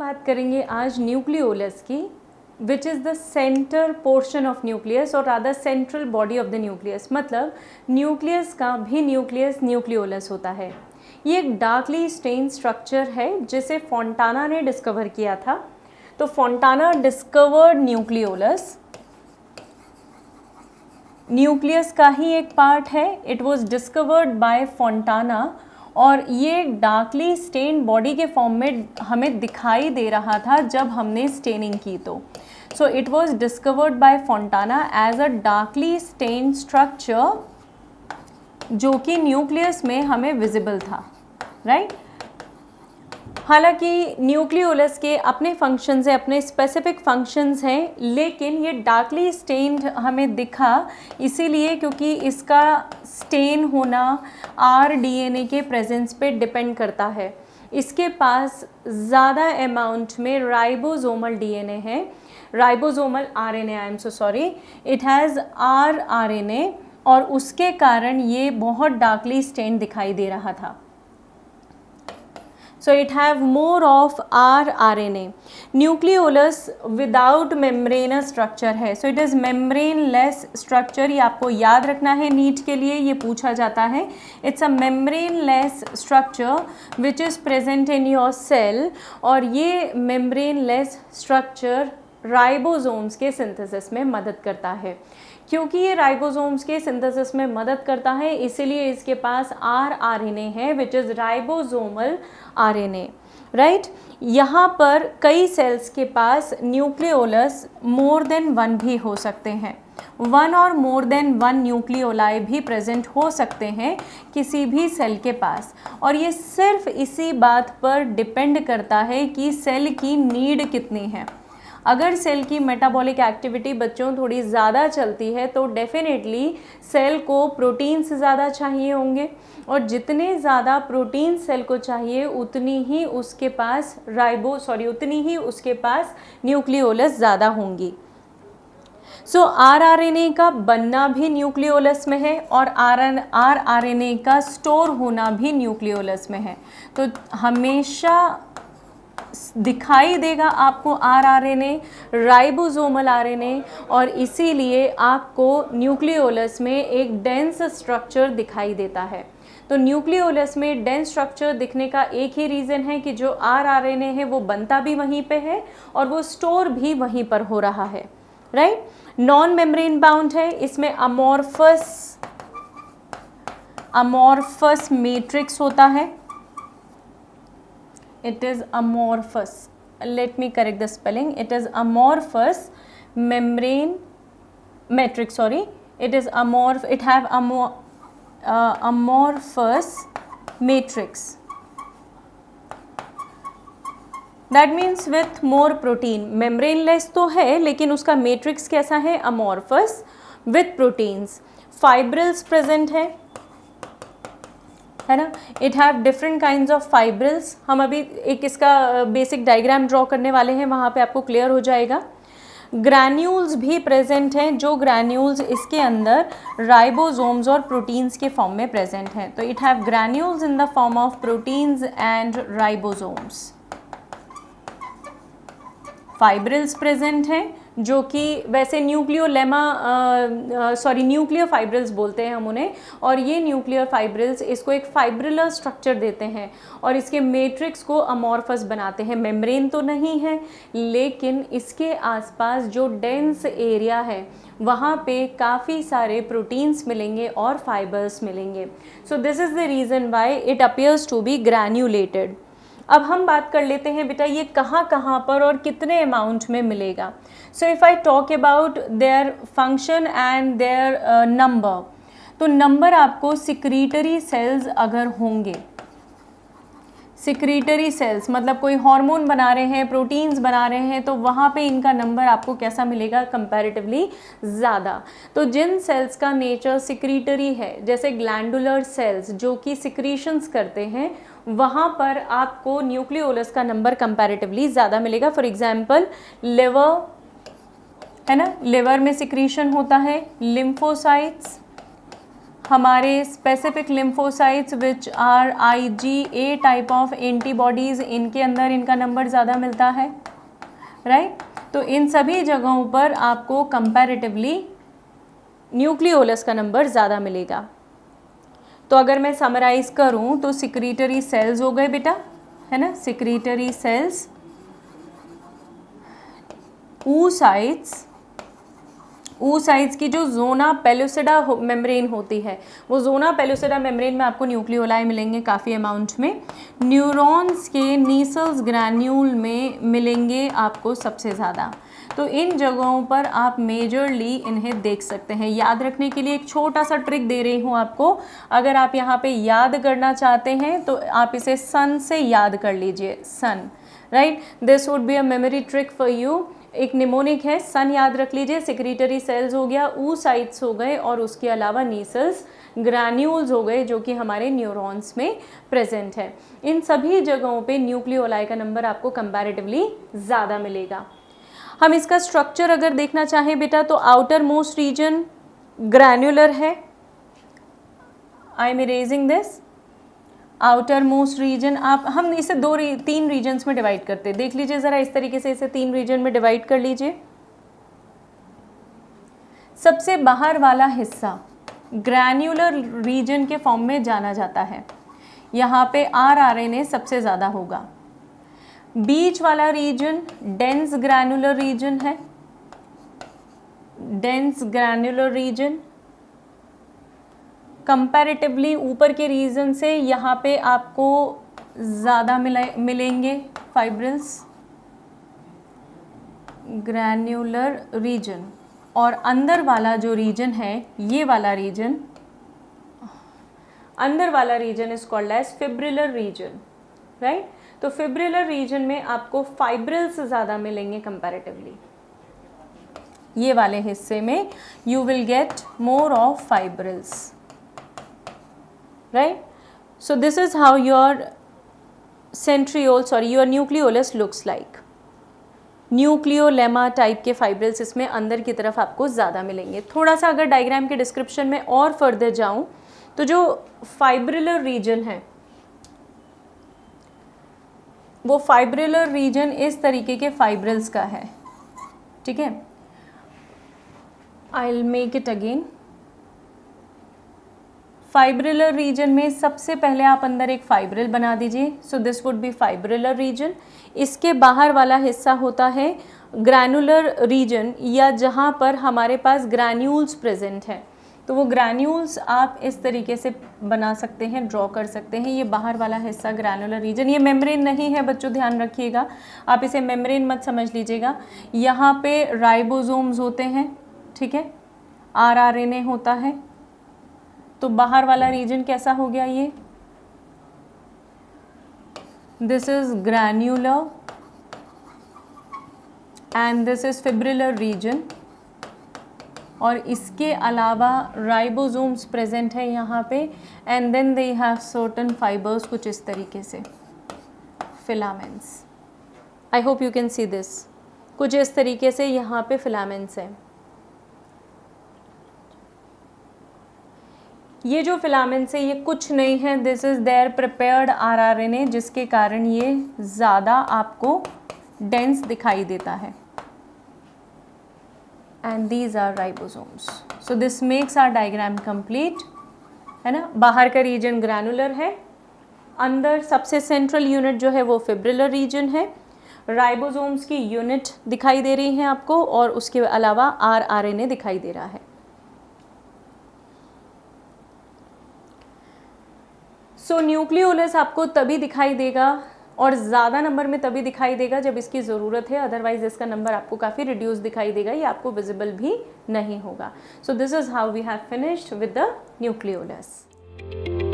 बात करेंगे आज न्यूक्लियोलस की, which is the centre portion of nucleus और rather central body of the nucleus. मतलब न्यूक्लियस का भी न्यूक्लियस न्यूक्लियोलस होता है। ये एक डार्कली स्टेन स्ट्रक्चर है जिसे फोंटाना ने डिस्कवर किया था। तो फोंटाना डिस्कवर्ड न्यूक्लियोलस, न्यूक्लियस का ही एक पार्ट है। It was discovered by Fontana और ये डार्कली स्टेन बॉडी के फॉर्म में हमें दिखाई दे रहा था जब हमने स्टेनिंग की। तो so it was discovered by Fontana as a darkly stain structure जो कि न्यूक्लियस में हमें विजिबल था, राइट। हालांकि न्यूक्लियोलस के अपने फंक्शंस हैं, अपने स्पेसिफिक फंक्शंस हैं, लेकिन ये डार्कली स्टेन्ड हमें दिखा इसीलिए क्योंकि इसका स्टेन होना आरडीएनए के प्रेजेंस पे डिपेंड करता है। इसके पास ज़्यादा अमाउंट में राइबोसोमल डीएनए है, ribosomal RNA, I am so sorry, it has RNA और उसके कारण ये बहुत डार्कली स्टेन्ड दिखाई दे रहा था। So it have more of rRNA. Nucleolus without membranous structure है, so it is membraneless structure। ये आपको याद रखना है, नीट के लिए ये पूछा जाता है। It's a membraneless structure which is present in your cell और ये membraneless structure राइबोसोम्स के सिंथेसिस में मदद करता है। क्योंकि ये राइबोसोम्स के सिंथेसिस में मदद करता है इसीलिए इसके पास आरएनए है which is ribosomal RNA, right. यहाँ पर कई सेल्स के पास न्यूक्लियोलस मोर देन वन भी हो सकते हैं, वन और मोर देन वन न्यूक्लियोलाई भी प्रेजेंट हो सकते हैं किसी भी सेल के पास। और ये सिर्फ इसी बात पर डिपेंड करता है कि सेल की नीड कितनी है। अगर सेल की मेटाबॉलिक एक्टिविटी बच्चों थोड़ी ज़्यादा चलती है तो डेफिनेटली सेल को प्रोटीन से ज़्यादा चाहिए होंगे और जितने ज़्यादा प्रोटीन सेल को चाहिए उतनी ही उसके पास उतनी ही उसके पास न्यूक्लियोलस ज़्यादा होंगी। सो आरआरएनए का बनना भी न्यूक्लियोलस में है और आरआरएनए का स्टोर होना भी न्यूक्लियोलस में है। तो हमेशा दिखाई देगा आपको आरआरएनए, राइबोसोमल आरएनए, और इसीलिए आपको न्यूक्लियोलस में एक डेंस स्ट्रक्चर दिखाई देता है। तो न्यूक्लियोलस में डेंस स्ट्रक्चर दिखने का एक ही रीज़न है कि जो आरआरएनए है वो बनता भी वहीं पे है और वो स्टोर भी वहीं पर हो रहा है, राइट। नॉन मेम्ब्रेन बाउंड है, इसमें अमॉर्फस मैट्रिक्स होता है। It is amorphous. Let me correct the spelling. It is amorphous membrane matrix. Sorry, it is It have amorphous matrix. That means with more protein. Membraneless तो है लेकिन उसका matrix कैसा है? Amorphous with proteins. Fibrils present है ना। It have different kinds of fibrils. हम अभी एक इसका बेसिक डायग्राम ड्रॉ करने वाले हैं, वहाँ पे आपको क्लियर हो जाएगा। ग्रैन्यूल्स भी प्रेजेंट हैं, जो ग्रैन्यूल्स इसके अंदर राइबोसोम्स और प्रोटीन्स के फॉर्म में प्रेजेंट हैं। तो it have granules in the form of proteins and ribosomes. Fibrils present हैं जो कि वैसे न्यूक्लियर फाइब्रिल्स बोलते हैं हम उन्हें, और ये न्यूक्लियर फाइब्रिल्स इसको एक फाइब्रिलर स्ट्रक्चर देते हैं और इसके मैट्रिक्स को अमॉर्फस बनाते हैं। मेम्ब्रेन तो नहीं है लेकिन इसके आसपास जो डेंस एरिया है वहाँ पे काफ़ी सारे प्रोटीन्स मिलेंगे और फाइबर्स मिलेंगे। So this is the reason why it appears to be granulated. अब हम बात कर लेते हैं बेटा ये कहाँ कहाँ पर और कितने अमाउंट में मिलेगा। So if I talk about their function and their number, तो नंबर आपको सिक्रीटरी सेल्स अगर होंगे, सिक्रीटरी सेल्स मतलब कोई हार्मोन बना रहे हैं, प्रोटीन्स बना रहे हैं, तो वहाँ पे इनका नंबर आपको कैसा मिलेगा? कंपैरेटिवली ज़्यादा। तो जिन सेल्स का नेचर सिक्रीटरी है जैसे ग्लैंडुलर सेल्स जो कि सिक्रीशंस करते हैं, वहाँ पर आपको न्यूक्लियोलस का नंबर कंपैरेटिवली ज़्यादा मिलेगा। फॉर एग्जांपल लिवर है ना, लिवर में सिक्रीशन होता है, लिम्फोसाइट्स, हमारे specific lymphocytes which are IgA type of antibodies, इनके अंदर इनका नंबर ज़्यादा मिलता है, राइट। तो इन सभी जगहों पर आपको कंपैरेटिवली न्यूक्लियोलस का नंबर ज़्यादा मिलेगा। तो अगर मैं समराइज़ करूं तो सिक्रीटरी सेल्स हो गए बेटा, है ना, सिक्रीटरी सेल्स, oocytes की जो जोना पेलुसिडा मेम्ब्रेन होती है, वो जोना पेलुसिडा मेम्ब्रेन में आपको न्यूक्लियोलाई मिलेंगे काफ़ी अमाउंट में। न्यूरॉन्स के नीसल्स ग्रैन्यूल में मिलेंगे आपको सबसे ज़्यादा। तो इन जगहों पर आप मेजरली इन्हें देख सकते हैं। याद रखने के लिए एक छोटा सा ट्रिक दे रही हूँ आपको, अगर आप यहाँ पे याद करना चाहते हैं तो आप इसे सन से याद कर लीजिए, sun, right. This would be a memory trick for you. एक निमोनिक है, सन याद रख लीजिए, सिक्रीटरी सेल्स हो गया, oocytes हो गए, और उसके अलावा नीसल्स ग्रैन्यूल्स हो गए जो कि हमारे न्यूरॉन्स में प्रेजेंट है। इन सभी जगहों पे न्यूक्लियोलाई का नंबर आपको कंपैरेटिवली ज़्यादा मिलेगा। हम इसका स्ट्रक्चर अगर देखना चाहें बेटा तो आउटर मोस्ट रीजन ग्रैन्युलर है, I am erasing this, outer most region, आप हम इसे तीन रीजन्स में डिवाइड करते हैं। देख लीजिए ज़रा, इस तरीके से इसे 3 रीजन में डिवाइड कर लीजिए। सबसे बाहर वाला हिस्सा ग्रैन्युलर रीजन के फॉर्म में जाना जाता है, यहाँ पे RNA सबसे ज़्यादा होगा। बीच वाला रीजन डेंस ग्रैन्युलर रीजन है, डेंस ग्रैन्युलर रीजन। कंपैरेटिवली ऊपर के रीजन से यहाँ पे आपको ज़्यादा मिलेंगे फाइब्रिल्स, ग्रैन्युलर रीजन। और अंदर वाला जो रीजन है, ये वाला रीजन, अंदर वाला region is called as fibrillar region, right. तो फिब्रिलर रीजन में आपको फाइब्रिल्स ज़्यादा मिलेंगे कंपैरेटिवली। ये वाले हिस्से में you will get more of fibrils, right. So this is how your your nucleolus looks like. Nucleolonema type के फाइब्रिल्स इसमें अंदर की तरफ आपको ज़्यादा मिलेंगे। थोड़ा सा अगर डायग्राम के डिस्क्रिप्शन में और फर्दर जाऊं तो जो फाइब्रिलर रीजन है, वो फाइब्रिलर रीजन इस तरीके के फाइब्रिल्स का है, ठीक है। I will make it again. Fibrillar region में सबसे पहले आप अंदर एक फाइब्रिल बना दीजिए, so this would be fibrillar region. इसके बाहर वाला हिस्सा होता है ग्रैन्युलर रीजन, या जहाँ पर हमारे पास ग्रैन्यूल्स प्रेजेंट है। तो वो ग्रैन्यूल्स आप इस तरीके से बना सकते हैं, ड्रॉ कर सकते हैं। ये बाहर वाला हिस्सा ग्रैन्युलर रीजन, ये मेम्ब्रेन नहीं है बच्चों, ध्यान रखिएगा, आप इसे मेम्ब्रेन मत समझ लीजिएगा। यहाँ पे राइबोसोम्स होते हैं, ठीक है, RNA होता है। तो बाहर वाला रीजन कैसा हो गया, ये this is granular and this is fibrillar region. और इसके अलावा राइबोसोम्स प्रेजेंट है यहाँ पे, and then they have certain fibres, कुछ इस तरीके से filaments. I hope you can see this, कुछ इस तरीके से यहाँ पे फिलामेंट्स हैं। ये जो फिलामेंट्स है ये कुछ नहीं है, this is their prepared RNA, जिसके कारण ये ज़्यादा आपको डेंस दिखाई देता है। and these are ribosomes. So this makes our diagram complete, है ना। बाहर का रीजन ग्रैनुलर है, अंदर सबसे सेंट्रल यूनिट जो है वो फिब्रिलर रीजन है, राइबोसोम्स की यूनिट दिखाई दे रही हैं आपको, और उसके अलावा RNA दिखाई दे रहा है। सो न्यूक्लियोलस आपको तभी दिखाई देगा और ज़्यादा नंबर में तभी दिखाई देगा जब इसकी ज़रूरत है, अदरवाइज इसका नंबर आपको काफ़ी रिड्यूस दिखाई देगा, ये आपको विजिबल भी नहीं होगा। So this is how we have finished with the nucleolus.